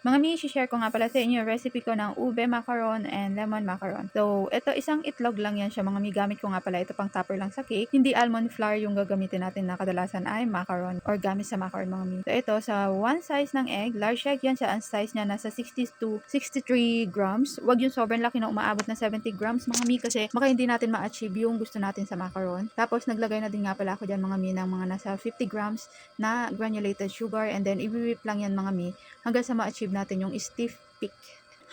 Mga mi, share ko nga pala sa inyo yung recipe ko ng ube macaron and lemon macaron. So, ito isang itlog lang yan siya mga mi. Gamit ko nga pala ito pang topper lang sa cake. Hindi almond flour yung gagamitin natin na kadalasan ay macaron or gamit sa macaron mga mi. So, ito sa one size ng egg, large egg yan siya. Ang size niya nasa 60 to 63 grams. Huwag yung sobrang laki na umaabot na 70 grams mga mi kasi baka hindi natin ma-achieve yung gusto natin sa macaron. Tapos, naglagay na din nga pala ako dyan mga mi ng mga nasa 50 grams na granulated sugar and then i-whip lang yan mga mi hanggang sa ma-achieve natin yung stiff peak.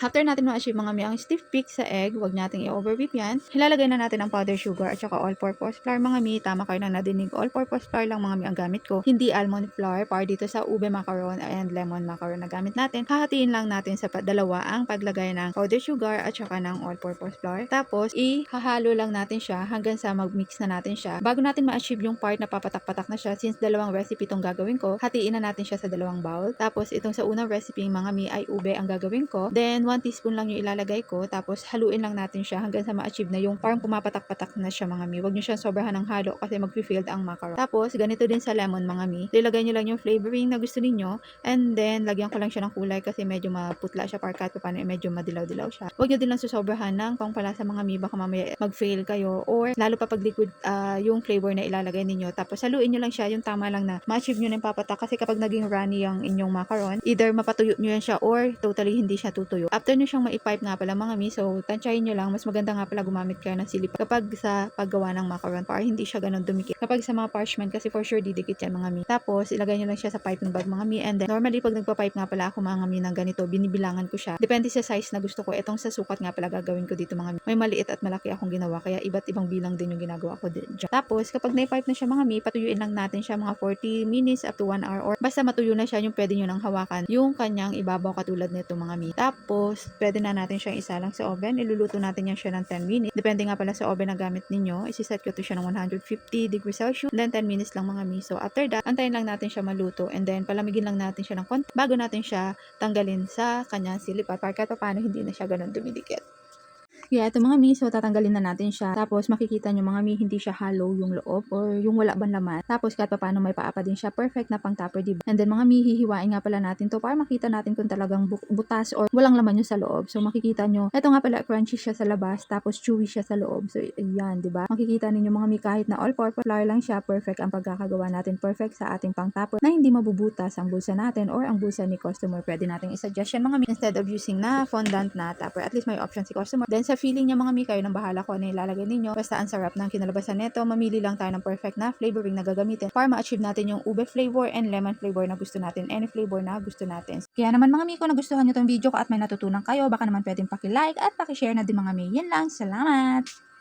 After natin ma-achieve mga mi ang stiff peak sa egg, huwag nating i-overwhip yan. Hilalagay na natin ang powder sugar at saka all-purpose flour mga mi. Tama kayo na nadinig. All-purpose flour lang mga mi ang gamit ko. Hindi almond flour para dito sa ube macaron and lemon macaron na gamit natin. Hahatiin lang natin sa dalawa ang paglagay ng powder sugar at saka ng all-purpose flour. Tapos, ihahalo lang natin siya hanggang sa mag-mix na natin siya. Bago natin ma-achieve yung part na papatak-patak na siya, since dalawang recipe itong gagawin ko, hatiin na natin siya sa dalawang bowl. Tapos, itong sa unang recipe mga mi ay ube ang gagawin ko. Then, 1 teaspoon lang yung ilalagay ko. Tapos, haluin lang natin siya hanggang sa ma-achieve na yung parang pumapatak-patak na siya mga mi. Huwag nyo siyang sobrahan ng halo kasi mag-failed ang macaron. Tapos, ganito din sa lemon mga mi. Ilagay nyo lang yung flavoring na gusto niyo and then, lagyan ko lang siya ng kulay kasi medyo maputla siya para kahit paano medyo madilaw-dilaw siya. Huwag nyo din lang susobrahan ng pangpalasa mga mi. Baka mamaya mag-fail kayo or lalo pa pag liquid yung flavor na ilalagay ninyo. Tapos, haluin nyo lang siya yung tama lang na ma-achieve nyo na yung papatak kasi kapag naging runny yung inyong macaron, either mapatuyo nyo yan siya or totally hindi siya tutuyo. After nyo siyang maipipe nga pala mga mi, so tansyahin nyo lang, mas maganda nga pala gumamit kayo ng silip kapag sa paggawa ng macaron para hindi siya ganun dumikit. Kapag sa mga parchment kasi for sure didikit yan mga mi. Tapos ilagay nyo lang siya sa piping bag mga mi and then normally pag nagpa-pipe nga pala ako mga mi ng ganito, binibilangan ko siya. Depende sa size na gusto ko. Itong sa sukat nga pala gagawin ko dito mga mi. May maliit at malaki akong ginawa kaya iba't ibang bilang din yung ginagawa ko din. Tapos kapag na-pipe na siya mga mi, patuyuin lang natin siya mga 40 minutes up to 1 hour or basta matuyo na siya yung pwede nyo nang hawakan yung kanyang ibabaw katulad nito mga mi. Tapos pwede na natin siyang isalang sa oven. Iluluto natin yan siya ng 10 minutes. Depende nga pala sa oven na gamit ninyo. Isiset ko to siya ng 150 degrees Celsius. Then 10 minutes lang mga mi. So after that, antayin lang natin siya maluto and then palamigin lang natin siya ng konti bago natin siya tanggalin sa kanyang silipat para kahit paano hindi na siya ganun dumidikit. Kaya ito mga mi, so tatanggalin na natin siya. Tapos makikita nyo mga mi, hindi siya hollow yung loob or yung wala bang laman. Tapos kahit paano may paapa din siya. Perfect na pang topper, diba? And then mga mi, hihiwain nga pala natin to para makita natin kung talagang butas or walang laman yung sa loob. So makikita nyo, ito nga pala crunchy siya sa labas tapos chewy siya sa loob. So yan, diba? Makikita ninyo mga mi, kahit na all-purpose flour lang siya, perfect ang pagkakagawa natin. Perfect sa ating pang topper na hindi mabubutas ang bulsa natin or ang bulsa ni customer. Pwede natin i-suggest yan mga mi instead of using na fondant na topper. At least may option si customer. Then sa feeling niya mga mi, kayo nang bahala ko ano ilalagay ninyo. Basta ang sarap ng kinalabasan nito. Mamili lang tayo ng perfect na flavoring na gagamitin para ma-achieve natin yung ube flavor and lemon flavor na gusto natin. Any flavor na gusto natin. Kaya naman mga mi, kung nagustuhan nyo tong video ko at may natutunan kayo, baka naman pwedeng paki-like at paki-share na din mga mi. Yan lang. Salamat!